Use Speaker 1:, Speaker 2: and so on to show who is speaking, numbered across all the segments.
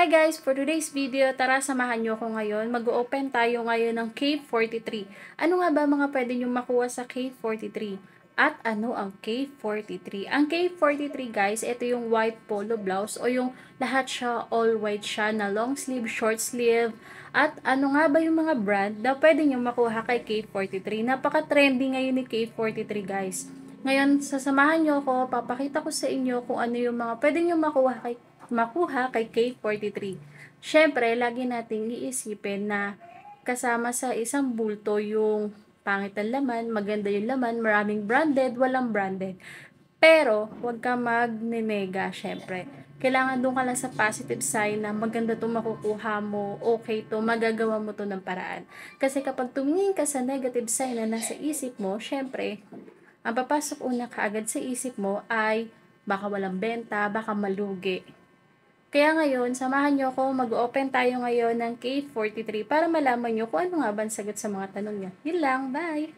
Speaker 1: Hi guys! For today's video, tara samahan nyo ko ngayon. Mag-open tayo ngayon ng K43. Ano nga ba mga pwede nyo makuha sa K43? At ano ang K43? Ang K43 guys, ito yung white polo blouse o yung lahat siya all white siya na long sleeve, short sleeve. At ano nga ba yung mga brand na pwede nyo makuha kay K43? Napaka-trendy ngayon ni K43 guys. Ngayon, sasamahan nyo ko, papakita ko sa inyo kung ano yung mga pwede nyo makuha kay K43. Syempre, lagi nating iisipin na kasama sa isang bulto yung pangit ang laman, maganda yung laman, maraming branded, walang branded. Pero, huwag ka mag-mega, syempre. Kailangan doon ka lang sa positive sign na maganda to makukuha mo, okay to, magagawa mo to ng paraan. Kasi kapag tumingin ka sa negative sign na nasa isip mo, syempre, ang papasok una kaagad sa isip mo ay baka walang benta, baka malugi. Kaya ngayon, samahan nyo ako, mag-open tayo ngayon ng K43 para malaman nyo kung ano nga ba ang sagot sa mga tanong nyo. Yun lang, bye!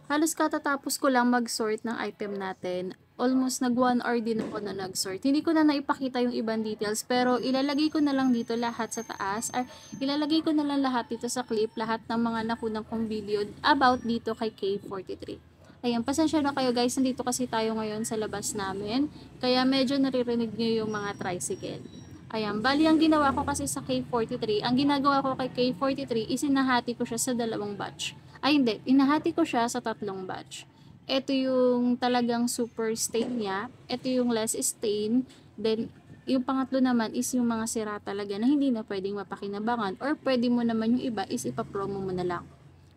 Speaker 1: Halos katatapos ko lang mag-sort ng item natin. Almost nag 1 hour din ako na nag-sort. Hindi ko na naipakita yung ibang details, pero ilalagay ko na lang dito lahat sa taas. Or ilalagay ko na lang lahat dito sa clip, lahat ng mga nakunang kong video about dito kay K43. Ayan, pasensya na kayo guys, nandito kasi tayo ngayon sa labas namin. Kaya medyo naririnig nyo yung mga tricycle. Ayan, bali ang ginawa ko kasi sa K43, ang ginagawa ko kay K43 is inahati ko siya sa dalawang batch. Ay hindi, inahati ko siya sa tatlong batch. Ito yung talagang super stain niya, ito yung less stain, then yung pangatlo naman is yung mga sira talaga na hindi na pwedeng mapakinabangan or pwede mo naman yung iba is ipapromo mo na lang.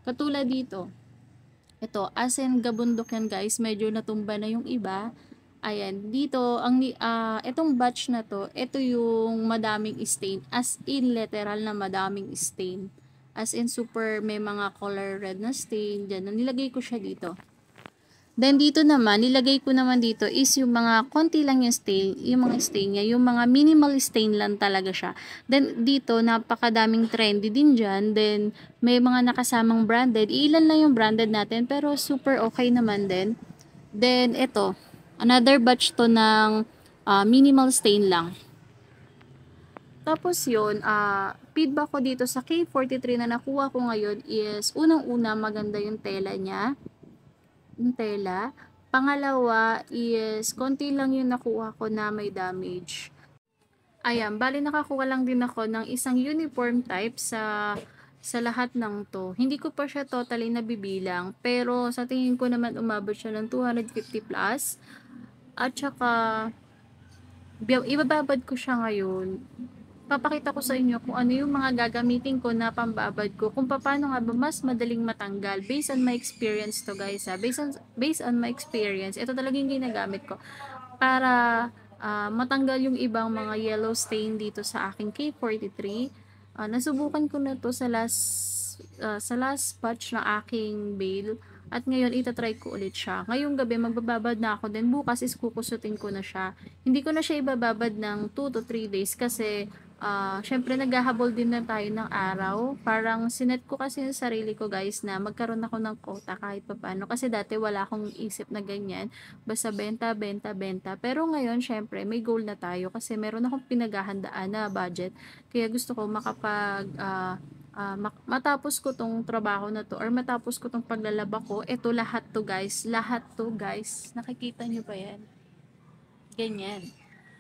Speaker 1: Katulad dito, ito, asin gabundok yan guys, medyo natumba na yung iba. Ayan, dito, itong batch na to, ito yung madaming stain. As in, literal na madaming stain. As in, super may mga color red na stain. Diyan, nilagay ko siya dito. Then, dito naman, nilagay ko naman dito is yung mga konti lang yung mga stain niya. Yung mga minimal stain lang talaga siya. Then, dito, napakadaming trendy din dyan. Then, may mga nakasamang branded. Ilan lang yung branded natin, pero super okay naman din. Then, ito, another batch to ng minimal stain lang. Tapos yun, feedback ko dito sa K43 na nakuha ko ngayon is, unang-una, maganda yung tela niya. Yung tela. Pangalawa is, konti lang yung nakuha ko na may damage. Ayan, bali nakakuha lang din ako ng isang uniform type sa lahat ng to. Hindi ko pa siya totally nabibilang, pero sa tingin ko naman umabot siya ng 250 plus. At saka, ibababad ko siya ngayon. Papakita ko sa inyo kung ano yung mga gagamitin ko na pambabad ko. Kung paano nga ba mas madaling matanggal. Based on my experience to guys ha. Based on my experience. Ito talaga yung ginagamit ko. Para matanggal yung ibang mga yellow stain dito sa aking K43. Nasubukan ko na to sa last batch ng aking bail. At ngayon, itatry ko ulit siya. Ngayong gabi, magbababad na ako. Then, bukas is kukusutin ko na siya. Hindi ko na siya ibababad ng 2 to 3 days kasi syempre naghahabol din na tayo ng araw. Parang sinet ko kasi yung sarili ko guys na magkaroon ako ng quota kahit papaano. Kasi dati wala akong isip na ganyan. Basta benta, benta, benta. Pero ngayon syempre may goal na tayo kasi meron akong pinaghahandaan na budget. Kaya gusto ko matapos ko tong trabaho na to or matapos ko tong paglalaba ko. Ito lahat to guys. Lahat to guys. Nakikita nyo ba yan? Ganyan.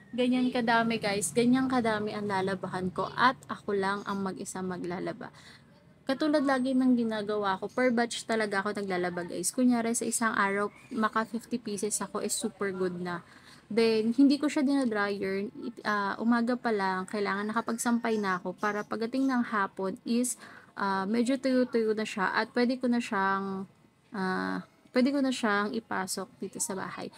Speaker 1: Ganyan kadami guys, ganyan kadami ang lalabahan ko at ako lang ang mag-isa maglalaba. Katulad lagi ng ginagawa ko, per batch talaga ako naglalaba guys. Kunyari sa isang araw, maka 50 pieces ako is super good na. Then, hindi ko siya dinadryer. Umaga pa lang, kailangan nakapagsampay na ako para pagdating ng hapon is medyo tuyo-tuyo na siya at pwede ko na siyang ipasok dito sa bahay.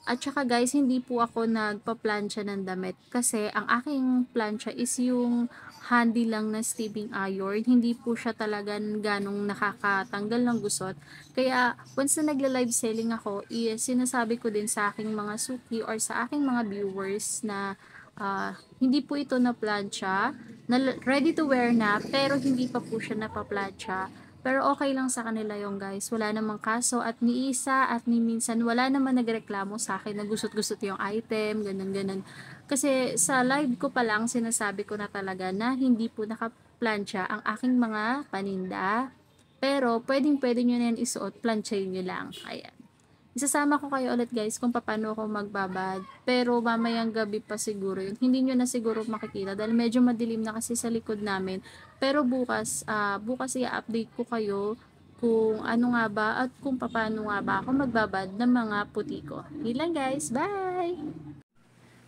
Speaker 1: At saka guys, hindi po ako nagpa-plancha ng damit kasi ang aking plancha is yung handy lang na steaming iron. Hindi po siya talagang ganong nakakatanggal ng gusot. Kaya once na nagla-live selling ako, sinasabi ko din sa aking mga suki or sa aking mga viewers na hindi po ito na plancha, na ready to wear na, pero hindi pa po siya napaplancha. Pero okay lang sa kanila yung guys. Wala namang kaso at ni isa at ni minsan wala naman nagreklamo sa akin na gusot-gusot yung item, ganun-ganun. Kasi sa live ko pa lang sinasabi ko na talaga na hindi po nakaplansya ang aking mga paninda. Pero pwedeng-pwede nyo na yan isuot, plansyahin nyo lang. Ayan. Isasama ko kayo ulit guys kung paano ako magbabad. Pero mamayang gabi pa siguro yun. Hindi nyo na siguro makikita dahil medyo madilim na kasi sa likod namin. Pero bukas i-update ko kayo kung ano nga ba at kung paano nga ba ako magbabad ng mga puti ko. Yun lang guys. Bye!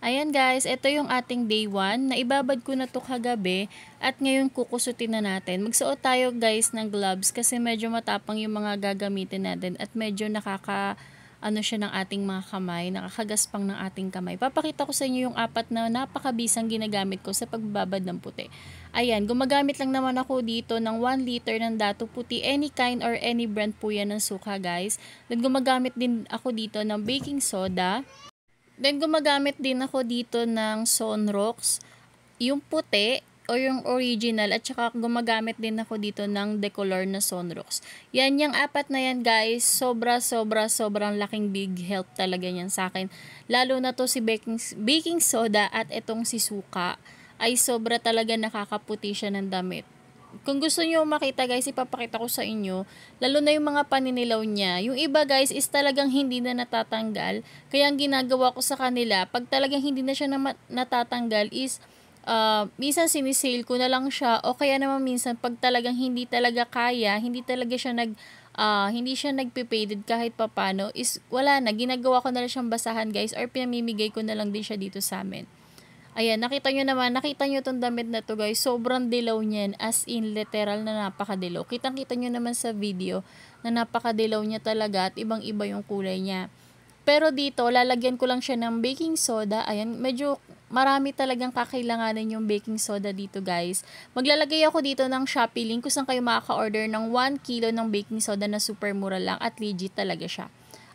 Speaker 1: Ayan guys, ito yung ating day 1. Naibabad ko na to kagabi at ngayon kukusutin na natin. Magsuot tayo guys ng gloves kasi medyo matapang yung mga gagamitin natin at medyo siya ng ating mga kamay, nakakagaspang ng ating kamay. Papakita ko sa inyo yung 4 na napakabisang ginagamit ko sa pagbabad ng puti. Ayan, gumagamit lang naman ako dito ng 1 liter ng Dato Puti, any kind or any brand po yan ng suka guys. Then gumagamit din ako dito ng baking soda. Then, gumagamit din ako dito ng Sonrox, yung puti o yung original at saka gumagamit din ako dito ng Decolor na Sonrox. Yan, yung 4 na yan guys, sobrang laking big help talaga yan sa akin. Lalo na to si baking soda at itong si suka ay sobra talaga nakakaputi siya ng damit. Kung gusto niyo makita guys, ipapakita ko sa inyo, lalo na yung mga paninilaw niya. Yung iba guys is talagang hindi na natatanggal. Kaya ang ginagawa ko sa kanila, pag talagang hindi na siya natatanggal is, minsan sinisale ko na lang siya. O kaya naman minsan pag talagang hindi talaga kaya, hindi siya nagpe-faded kahit papano, is wala na. Ginagawa ko na lang siyang basahan guys or pinamimigay ko na lang din siya dito sa amin. Ayan, nakita nyo tong damit na to guys, sobrang dilaw niyan, as in literal na napakadilaw. Kitang-kita nyo naman sa video na napakadilaw niya talaga at ibang-iba yung kulay niya. Pero dito, lalagyan ko lang siya ng baking soda. Ayan, medyo marami talagang kakailanganin yung baking soda dito guys. Maglalagay ako dito ng Shopee link kung saan kayo makaka-order ng 1 kilo ng baking soda na super mura lang at legit talaga siya.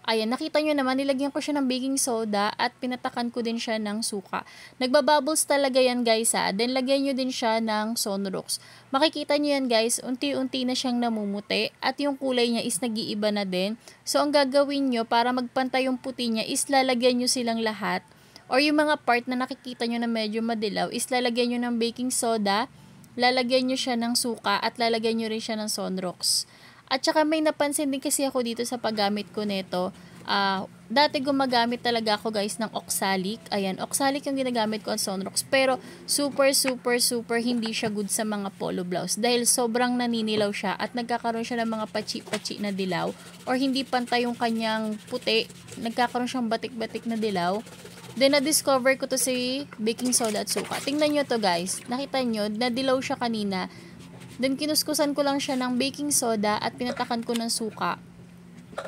Speaker 1: Ayan, nakita nyo naman, nilagyan ko siya ng baking soda at pinatakan ko din siya ng suka. Nagbabubbles talaga yan guys ha. Then lagyan nyo din siya ng Sonrox. Makikita nyo yan guys, unti-unti na siyang namumuti at yung kulay niya is nag-iiba na din. So ang gagawin nyo para magpantay yung puti niya is lalagyan nyo silang lahat. Or yung mga part na nakikita nyo na medyo madilaw is lalagyan nyo ng baking soda, lalagyan nyo siya ng suka at lalagyan nyo rin siya ng Sonrox. At saka may napansin din kasi ako dito sa paggamit ko nito. Dati gumagamit talaga ako guys ng Oxalic. Ayan, Oxalic yung ginagamit ko ang Sonrox. Pero super hindi siya good sa mga polo blouse. Dahil sobrang naninilaw siya at nagkakaroon siya ng mga pachi-pachi na dilaw. Or hindi pantay yung kanyang puti. Nagkakaroon siyang batik-batik na dilaw. Then na-discover ko to si baking soda at suka. Tingnan nyo to guys. Nakita nyo, nadilaw siya kanina. Then, kinuskusan ko lang siya ng baking soda at pinatakan ko ng suka.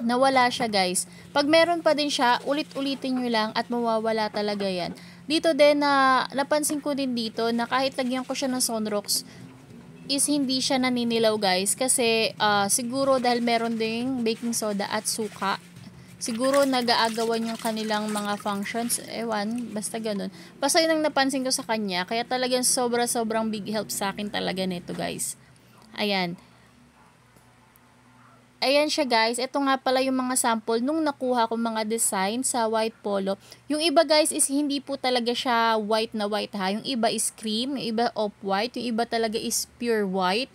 Speaker 1: Nawala siya, guys. Pag meron pa din siya, ulit-ulitin nyo lang at mawawala talaga yan. Dito din, napansin ko din dito na kahit lagyan ko siya ng Sonrox, is hindi siya naninilaw, guys. Kasi, siguro dahil meron ding baking soda at suka, siguro nag-aagawan yung kanilang mga functions, ewan, basta ganun. Basta yun ang napansin ko sa kanya, kaya talagang sobrang big help sa akin talaga nito guys. Ayan. Ayan siya guys, ito nga pala yung mga sample nung nakuha ko mga design sa white polo. Yung iba guys is hindi po talaga siya white na white ha, yung iba is cream, yung iba off-white, yung iba talaga is pure white.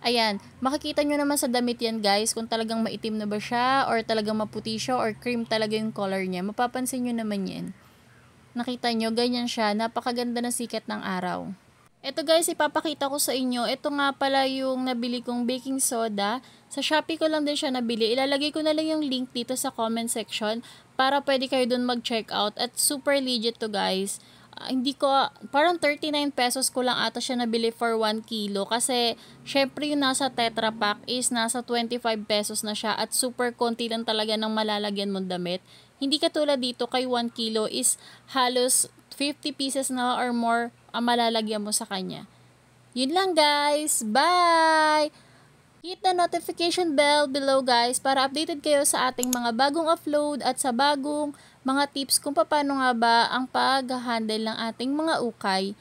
Speaker 1: Ayan, makikita nyo naman sa damit yan guys, kung talagang maitim na ba siya, or talagang maputi siya, or cream talaga yung color niya. Mapapansin nyo naman yan. Nakita nyo, ganyan siya, napakaganda ng sikat ng araw. Ito guys, ipapakita ko sa inyo. Ito nga pala yung nabili kong baking soda. Sa Shopee ko lang din siya nabili. Ilalagay ko na lang yung link dito sa comment section para pwede kayo dun mag-check out. At super legit to guys. Hindi ko, parang 39 pesos ko lang ata siya nabili for 1 kilo. Kasi, syempre yung nasa Tetra Pak is nasa 25 pesos na siya. At super konti lang talaga ng malalagyan mong damit. Hindi katulad dito kay 1 kilo is halos 50 pieces na or more ang malalagyan mo sa kanya. Yun lang guys. Bye! Hit the notification bell below guys para updated kayo sa ating mga bagong upload at sa bagong mga tips kung paano nga ba ang pag-handle ng ating mga ukay.